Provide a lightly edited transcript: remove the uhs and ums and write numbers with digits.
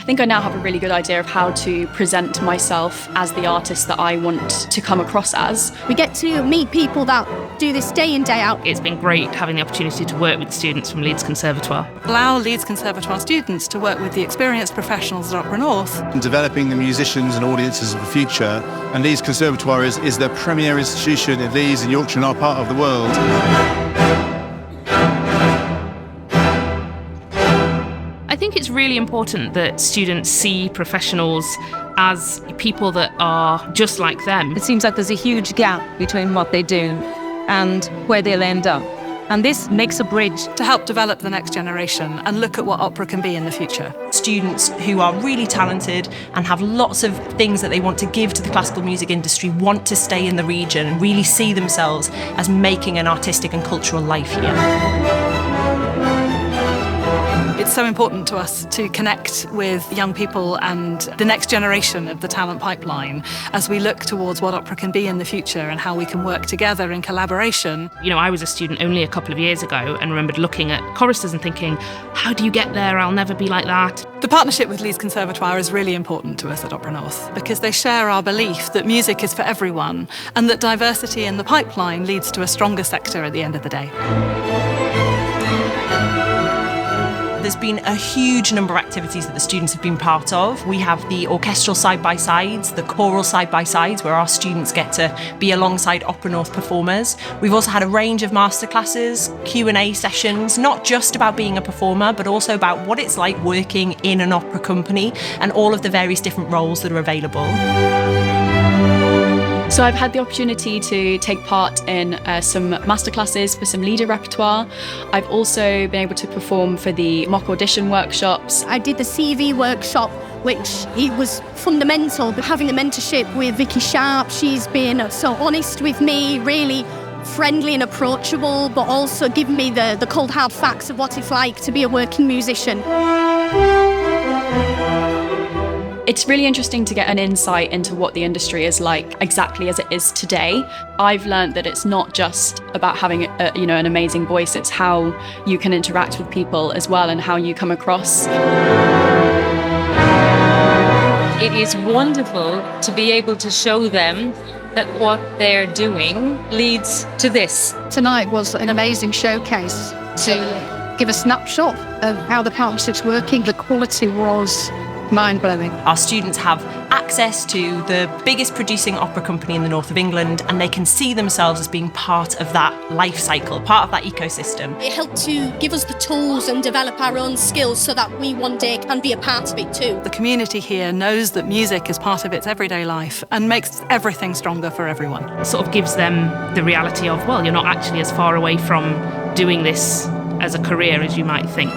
I think I now have a really good idea of how to present myself as the artist that I want to come across as. We get to meet people that do this day in, day out. It's been great having the opportunity to work with students from Leeds Conservatoire. Allow Leeds Conservatoire students to work with the experienced professionals at Opera North. And developing the musicians and audiences of the future. And Leeds Conservatoire is the premier institution in Leeds and Yorkshire and our part of the world. I think it's really important that students see professionals as people that are just like them. It seems like there's a huge gap between what they do and where they'll end up. And this makes a bridge to help develop the next generation and look at what opera can be in the future. Students who are really talented and have lots of things that they want to give to the classical music industry want to stay in the region and really see themselves as making an artistic and cultural life here. It's so important to us to connect with young people and the next generation of the talent pipeline as we look towards what opera can be in the future and how we can work together in collaboration. You know, I was a student only a couple of years ago and remembered looking at choristers and thinking, how do you get there? I'll never be like that. The partnership with Leeds Conservatoire is really important to us at Opera North because they share our belief that music is for everyone and that diversity in the pipeline leads to a stronger sector at the end of the day. There's been a huge number of activities that the students have been part of. We have the orchestral side-by-sides, the choral side-by-sides, where our students get to be alongside Opera North performers. We've also had a range of masterclasses, Q&A sessions, not just about being a performer, but also about what it's like working in an opera company and all of the various different roles that are available. So I've had the opportunity to take part in some masterclasses for some leader repertoire. I've also been able to perform for the mock audition workshops. I did the CV workshop, which it was fundamental, but having a mentorship with Vicky Sharp, she's been so honest with me, really friendly and approachable, but also giving me the cold hard facts of what it's like to be a working musician. It's really interesting to get an insight into what the industry is like exactly as it is today. I've learned that it's not just about having an amazing voice, it's how you can interact with people as well and how you come across. It is wonderful to be able to show them that what they're doing leads to this. Tonight was an amazing showcase to give a snapshot of how the partnership's working. The quality was mind-blowing. Our students have access to the biggest producing opera company in the north of England, and they can see themselves as being part of that life cycle, part of that ecosystem. It helped to give us the tools and develop our own skills so that we one day can be a part of it too. The community here knows that music is part of its everyday life and makes everything stronger for everyone. It sort of gives them the reality of, well, you're not actually as far away from doing this as a career as you might think.